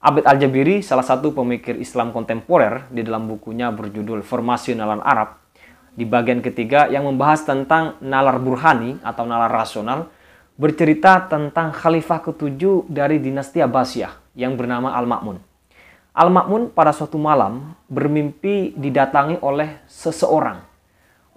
Abd al-Jabiri, salah satu pemikir Islam kontemporer, di dalam bukunya berjudul Formasi Nalar Arab, di bagian ketiga yang membahas tentang nalar burhani atau nalar rasional, bercerita tentang khalifah ketujuh dari dinasti Abbasiyah yang bernama Al-Ma'mun. Al-Ma'mun pada suatu malam bermimpi didatangi oleh seseorang.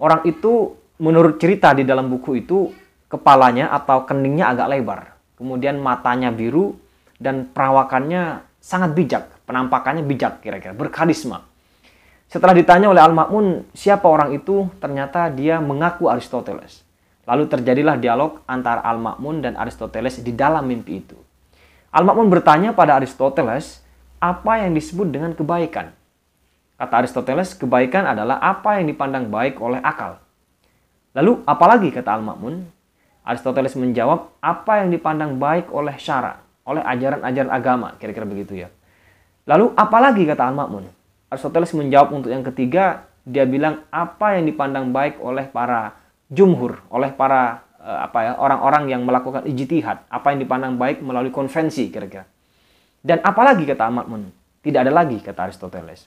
Orang itu menurut cerita di dalam buku itu, kepalanya atau keningnya agak lebar, kemudian matanya biru, dan perawakannya sangat bijak, penampakannya bijak kira-kira, berkarisma. Setelah ditanya oleh Al-Ma'mun siapa orang itu, ternyata dia mengaku Aristoteles. Lalu terjadilah dialog antara Al-Ma'mun dan Aristoteles di dalam mimpi itu. Al-Ma'mun bertanya pada Aristoteles, apa yang disebut dengan kebaikan? Kata Aristoteles, kebaikan adalah apa yang dipandang baik oleh akal. Lalu apalagi, kata Al-Ma'mun? Aristoteles menjawab, apa yang dipandang baik oleh syara, oleh ajaran-ajaran agama, kira-kira begitu ya. Lalu apalagi, kata Al-Ma'mun? Aristoteles menjawab untuk yang ketiga, dia bilang apa yang dipandang baik oleh para jumhur, oleh para orang-orang yang melakukan ijtihad, apa yang dipandang baik melalui konvensi, kira-kira. Dan apalagi, kata Al-Ma'mun? Tidak ada lagi, kata Aristoteles.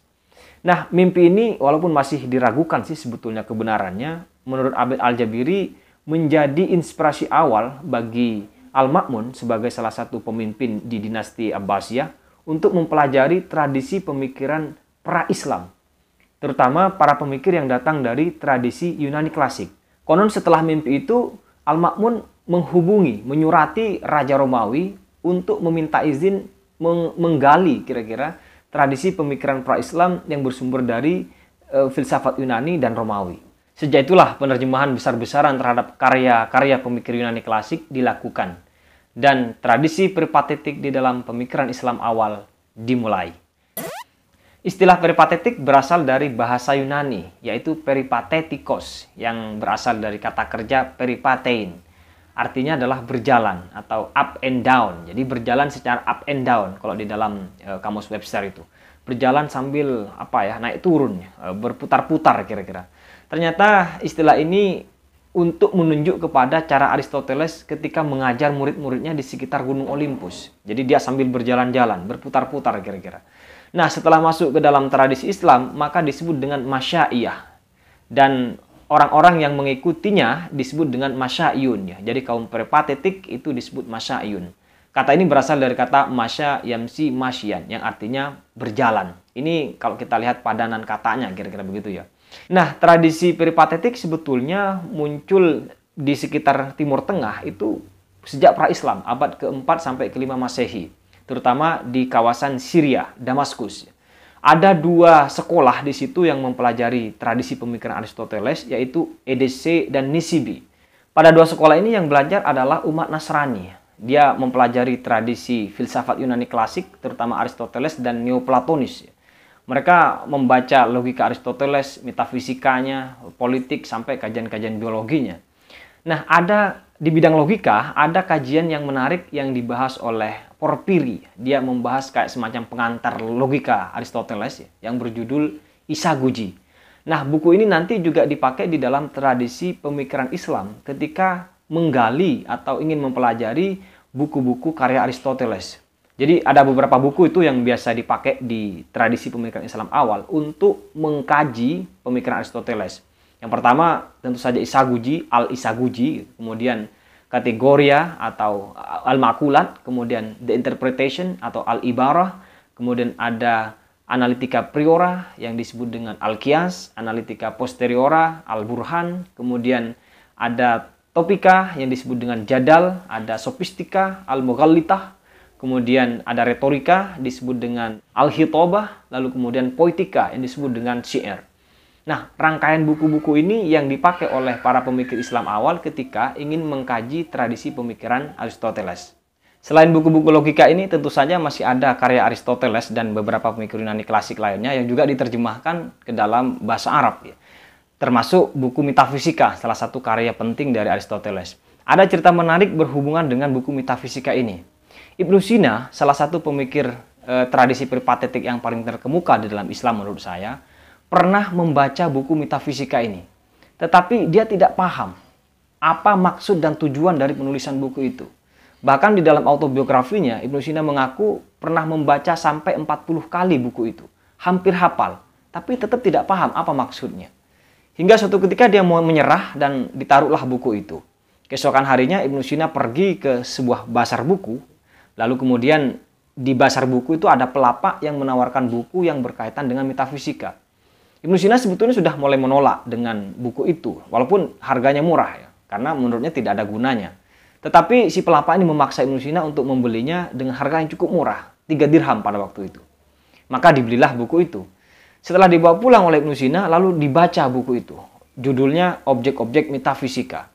Nah, mimpi ini walaupun masih diragukan sih sebetulnya kebenarannya, menurut Abd al-Jabiri menjadi inspirasi awal bagi Al-Ma'mun sebagai salah satu pemimpin di dinasti Abbasiyah untuk mempelajari tradisi pemikiran pra-Islam, terutama para pemikir yang datang dari tradisi Yunani klasik. Konon setelah mimpi itu, Al-Ma'mun menghubungi, menyurati Raja Romawi untuk meminta izin menggali kira-kira tradisi pemikiran pra-Islam yang bersumber dari filsafat Yunani dan Romawi. Sejak itulah penerjemahan besar-besaran terhadap karya-karya pemikir Yunani klasik dilakukan. Dan tradisi peripatetik di dalam pemikiran Islam awal dimulai. Istilah peripatetik berasal dari bahasa Yunani, yaitu peripatetikos, yang berasal dari kata kerja peripatein. Artinya adalah berjalan atau up and down. Jadi berjalan secara up and down kalau di dalam kamus Webster itu. Berjalan sambil naik turun, berputar-putar kira-kira. Ternyata istilah ini untuk menunjuk kepada cara Aristoteles ketika mengajar murid-muridnya di sekitar Gunung Olympus. Jadi dia sambil berjalan-jalan, berputar-putar kira-kira. Nah, setelah masuk ke dalam tradisi Islam, maka disebut dengan masyaiyah. Dan orang-orang yang mengikutinya disebut dengan masya'iyun. Ya. Jadi kaum peripatetik itu disebut masya'iyun. Kata ini berasal dari kata masya yamsi masyian, yang artinya berjalan. Ini kalau kita lihat padanan katanya kira-kira begitu ya. Nah, tradisi peripatetik sebetulnya muncul di sekitar Timur Tengah itu sejak pra-Islam, abad ke-4 sampai ke-5 Masehi, terutama di kawasan Syria, Damaskus. Ada dua sekolah di situ yang mempelajari tradisi pemikiran Aristoteles, yaitu EDC dan Nisibi. Pada dua sekolah ini yang belajar adalah umat Nasrani. Dia mempelajari tradisi filsafat Yunani klasik, terutama Aristoteles dan Neoplatonis. Mereka membaca logika Aristoteles, metafisikanya, politik, sampai kajian-kajian biologinya. Nah, di bidang logika, ada kajian yang menarik yang dibahas oleh Porphyry. Dia membahas kayak semacam pengantar logika Aristoteles yang berjudul Isaguji. Nah, buku ini nanti juga dipakai di dalam tradisi pemikiran Islam ketika menggali atau ingin mempelajari buku-buku karya Aristoteles. Jadi ada beberapa buku itu yang biasa dipakai di tradisi pemikiran Islam awal untuk mengkaji pemikiran Aristoteles. Yang pertama tentu saja Isaguji, Al-Isaguji, kemudian Kategoria atau Al-Makulat, kemudian The Interpretation atau Al-Ibarah, kemudian ada Analitika Priora yang disebut dengan Al-Qiyas, Analitika Posteriora, Al-Burhan, kemudian ada Topika yang disebut dengan Jadal, ada Sofistika, Al-Mughallithah, kemudian ada retorika disebut dengan al-hitobah, lalu kemudian poetika yang disebut dengan syair. Nah, rangkaian buku-buku ini yang dipakai oleh para pemikir Islam awal ketika ingin mengkaji tradisi pemikiran Aristoteles. Selain buku-buku logika ini, tentu saja masih ada karya Aristoteles dan beberapa pemikir Yunani klasik lainnya yang juga diterjemahkan ke dalam bahasa Arab. Ya. Termasuk buku Metafisika, salah satu karya penting dari Aristoteles. Ada cerita menarik berhubungan dengan buku Metafisika ini. Ibnu Sina, salah satu pemikir tradisi peripatetik yang paling terkemuka di dalam Islam menurut saya, pernah membaca buku Metafisika ini. Tetapi dia tidak paham apa maksud dan tujuan dari penulisan buku itu. Bahkan di dalam autobiografinya, Ibnu Sina mengaku pernah membaca sampai 40 kali buku itu. Hampir hafal, tapi tetap tidak paham apa maksudnya. Hingga suatu ketika dia mau menyerah dan ditaruhlah buku itu. Keesokan harinya Ibnu Sina pergi ke sebuah pasar buku, lalu kemudian di pasar buku itu ada pelapak yang menawarkan buku yang berkaitan dengan metafisika. Ibnu Sina sebetulnya sudah mulai menolak dengan buku itu, walaupun harganya murah ya, karena menurutnya tidak ada gunanya. Tetapi si pelapak ini memaksa Ibnu Sina untuk membelinya dengan harga yang cukup murah, 3 dirham pada waktu itu. Maka dibelilah buku itu. Setelah dibawa pulang oleh Ibnu Sina, lalu dibaca buku itu. Judulnya Objek-objek Metafisika.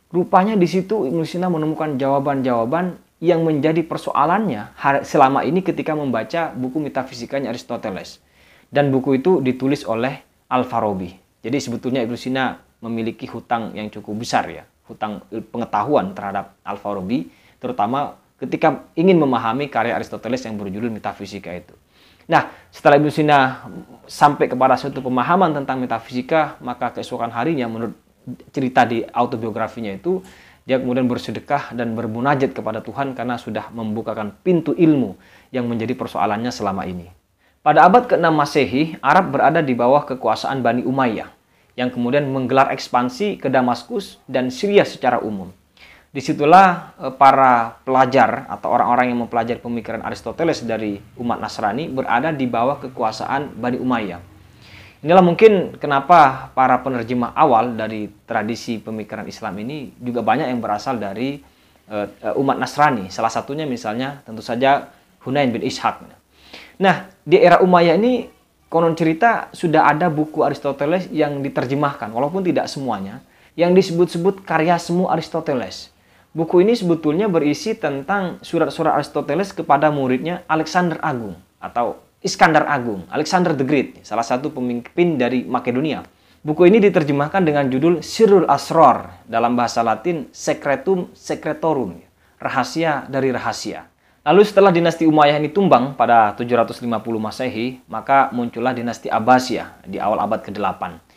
Rupanya di situ Ibnu Sina menemukan jawaban-jawaban yang menjadi persoalannya selama ini ketika membaca buku metafisikanya Aristoteles. Dan buku itu ditulis oleh Al-Farabi. Jadi sebetulnya Ibnu Sina memiliki hutang yang cukup besar ya. Hutang pengetahuan terhadap Al-Farabi, terutama ketika ingin memahami karya Aristoteles yang berjudul Metafisika itu. Nah, setelah Ibnu Sina sampai kepada suatu pemahaman tentang metafisika, maka keesokan harinya menurut cerita di autobiografinya itu, dia kemudian bersedekah dan bermunajat kepada Tuhan karena sudah membukakan pintu ilmu yang menjadi persoalannya selama ini. Pada abad ke-6 Masehi, Arab berada di bawah kekuasaan Bani Umayyah yang kemudian menggelar ekspansi ke Damaskus dan Syria secara umum. Disitulah para pelajar atau orang-orang yang mempelajari pemikiran Aristoteles dari umat Nasrani berada di bawah kekuasaan Bani Umayyah. Inilah mungkin kenapa para penerjemah awal dari tradisi pemikiran Islam ini juga banyak yang berasal dari umat Nasrani. Salah satunya misalnya tentu saja Hunain bin Ishaq. Nah, di era Umayyah ini konon cerita sudah ada buku Aristoteles yang diterjemahkan, walaupun tidak semuanya, yang disebut-sebut karya semu Aristoteles. Buku ini sebetulnya berisi tentang surat-surat Aristoteles kepada muridnya Alexander Agung atau Iskandar Agung, Alexander the Great, salah satu pemimpin dari Makedonia. Buku ini diterjemahkan dengan judul Sirrul Asrar, dalam bahasa Latin Secretum Secretorum, rahasia dari rahasia. Lalu setelah dinasti Umayyah ini tumbang pada 750 Masehi, maka muncullah dinasti Abbasiyah di awal abad ke-8.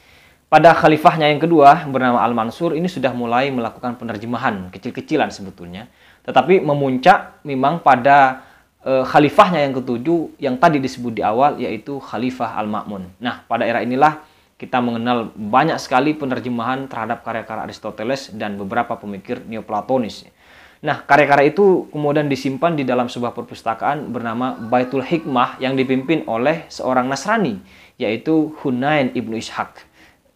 Pada khalifahnya yang kedua bernama Al-Mansur ini sudah mulai melakukan penerjemahan kecil-kecilan sebetulnya. Tetapi memuncak memang pada khalifahnya yang ketujuh yang tadi disebut di awal, yaitu Khalifah Al-Ma'mun. Nah, pada era inilah kita mengenal banyak sekali penerjemahan terhadap karya-karya Aristoteles dan beberapa pemikir Neoplatonis. Nah, karya-karya itu kemudian disimpan di dalam sebuah perpustakaan bernama Baitul Hikmah yang dipimpin oleh seorang Nasrani, yaitu Hunain ibnu Ishaq.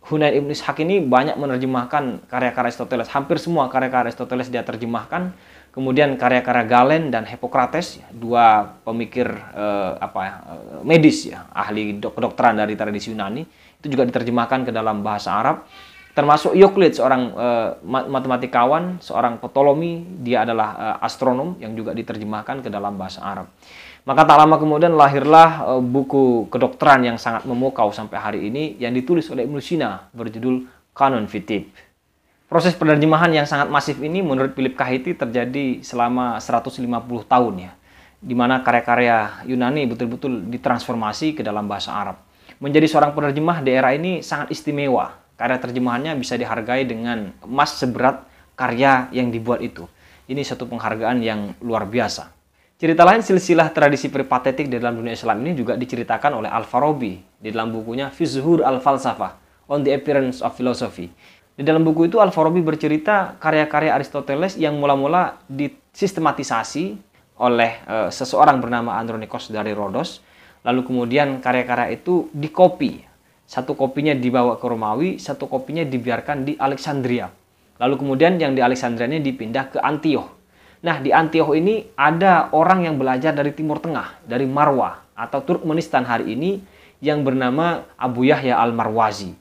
Hunain ibnu Ishaq ini banyak menerjemahkan karya-karya Aristoteles. Hampir semua karya-karya Aristoteles dia terjemahkan. Kemudian karya-karya Galen dan Hippocrates, dua pemikir medis ya, ahli kedokteran dari tradisi Yunani, itu juga diterjemahkan ke dalam bahasa Arab. Termasuk Euclid, seorang matematikawan, seorang Ptolemy, dia adalah astronom yang juga diterjemahkan ke dalam bahasa Arab. Maka tak lama kemudian lahirlah buku kedokteran yang sangat memukau sampai hari ini yang ditulis oleh Ibnu Sina berjudul Canon Fitib. Proses penerjemahan yang sangat masif ini menurut Philip Kahiti terjadi selama 150 tahun ya, di mana karya-karya Yunani betul-betul ditransformasi ke dalam bahasa Arab. Menjadi seorang penerjemah di era ini sangat istimewa. Karya terjemahannya bisa dihargai dengan emas seberat karya yang dibuat itu. Ini satu penghargaan yang luar biasa. Cerita lain silsilah tradisi peripatetik di dalam dunia Islam ini juga diceritakan oleh Al-Farabi di dalam bukunya Fi Zuhur Al-Falsafah, On the Appearance of Philosophy. Di dalam buku itu Al-Farabi bercerita karya-karya Aristoteles yang mula-mula disistematisasi oleh seseorang bernama Andronikos dari Rhodos. Lalu kemudian karya-karya itu dikopi. Satu kopinya dibawa ke Romawi, satu kopinya dibiarkan di Alexandria. Lalu kemudian yang di Alexandria ini dipindah ke Antioch. Nah, di Antioch ini ada orang yang belajar dari Timur Tengah, dari Marwah atau Turkmenistan hari ini yang bernama Abu Yahya Al-Marwazi.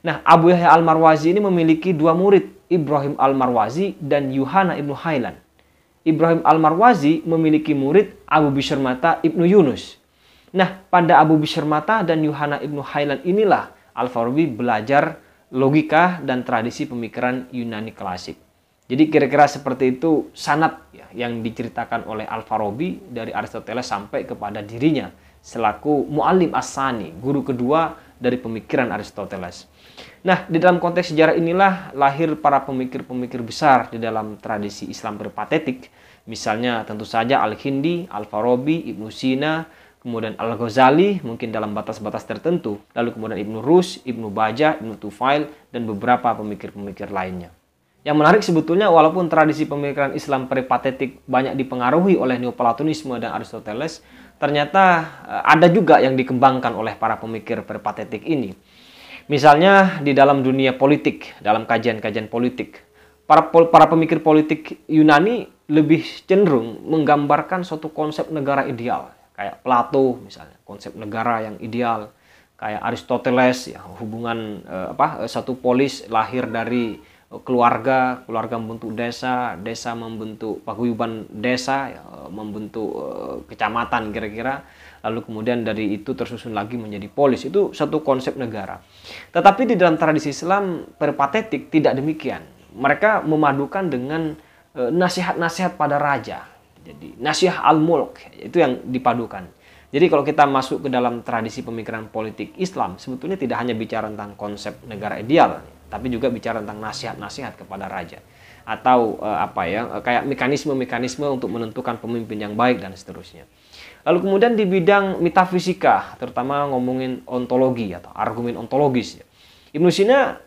Nah, Abu Yahya Al-Marwazi ini memiliki dua murid, Ibrahim Al-Marwazi dan Yuhana Ibnu Hailan. Ibrahim Al-Marwazi memiliki murid Abu Bishr Mata Ibnu Yunus. Nah, pada Abu Bishr Mata dan Yuhana Ibnu Hailan inilah Al-Farabi belajar logika dan tradisi pemikiran Yunani klasik. Jadi kira-kira seperti itu sanad ya, yang diceritakan oleh Al-Farabi dari Aristoteles sampai kepada dirinya selaku Muallim As-Sani, guru kedua dari pemikiran Aristoteles. Nah, di dalam konteks sejarah inilah lahir para pemikir-pemikir besar di dalam tradisi Islam peripatetik. Misalnya tentu saja Al-Kindi, Al-Farabi, Ibnu Sina, kemudian Al-Ghazali mungkin dalam batas-batas tertentu, lalu kemudian Ibnu Rus, Ibnu Bajjah, Ibnu Tufail, dan beberapa pemikir-pemikir lainnya. Yang menarik sebetulnya walaupun tradisi pemikiran Islam peripatetik banyak dipengaruhi oleh Neoplatonisme dan Aristoteles, ternyata ada juga yang dikembangkan oleh para pemikir peripatetik ini. Misalnya di dalam dunia politik, dalam kajian-kajian politik, para pemikir politik Yunani lebih cenderung menggambarkan suatu konsep negara ideal. Kayak Plato misalnya, konsep negara yang ideal. Kayak Aristoteles, ya, hubungan satu polis lahir dari keluarga membentuk desa, desa membentuk paguyuban desa, ya, membentuk kecamatan kira-kira. Lalu kemudian dari itu tersusun lagi menjadi polis. Itu satu konsep negara. Tetapi di dalam tradisi Islam peripatetik tidak demikian. Mereka memadukan dengan nasihat-nasihat pada raja. Jadi nasihat al-mulk itu yang dipadukan. Jadi kalau kita masuk ke dalam tradisi pemikiran politik Islam, sebetulnya tidak hanya bicara tentang konsep negara ideal, tapi juga bicara tentang nasihat-nasihat kepada raja. Atau kayak mekanisme-mekanisme untuk menentukan pemimpin yang baik dan seterusnya. Lalu kemudian di bidang metafisika, terutama ngomongin ontologi atau argumen ontologis, Ibnu Sina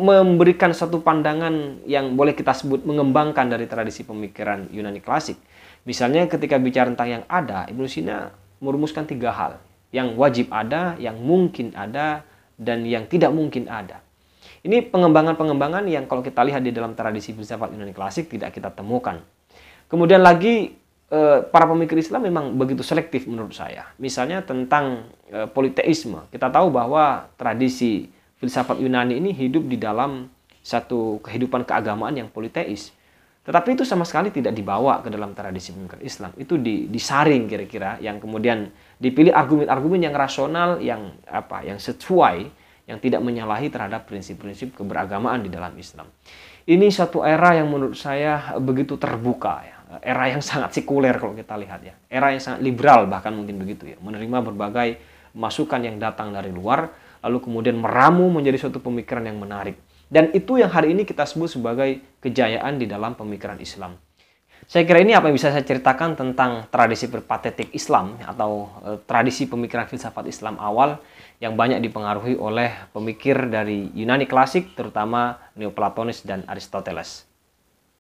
memberikan satu pandangan yang boleh kita sebut mengembangkan dari tradisi pemikiran Yunani klasik. Misalnya ketika bicara tentang yang ada, Ibnu Sina merumuskan 3 hal. Yang wajib ada, yang mungkin ada, dan yang tidak mungkin ada. Ini pengembangan-pengembangan yang kalau kita lihat di dalam tradisi filsafat Yunani klasik tidak kita temukan. Kemudian lagi para pemikir Islam memang begitu selektif menurut saya. Misalnya tentang politeisme. Kita tahu bahwa tradisi filsafat Yunani ini hidup di dalam satu kehidupan keagamaan yang politeis. Tetapi itu sama sekali tidak dibawa ke dalam tradisi pemikiran Islam. Itu disaring kira-kira, yang kemudian dipilih argumen-argumen yang rasional, yang sesuai, yang tidak menyalahi terhadap prinsip-prinsip keberagamaan di dalam Islam. Ini satu era yang menurut saya begitu terbuka, ya. Era yang sangat sekuler kalau kita lihat, ya. Era yang sangat liberal bahkan mungkin begitu, ya. Menerima berbagai masukan yang datang dari luar, lalu kemudian meramu menjadi suatu pemikiran yang menarik. Dan itu yang hari ini kita sebut sebagai kejayaan di dalam pemikiran Islam. Saya kira ini apa yang bisa saya ceritakan tentang tradisi peripatetik Islam atau tradisi pemikiran filsafat Islam awal yang banyak dipengaruhi oleh pemikir dari Yunani klasik, terutama Neoplatonis dan Aristoteles.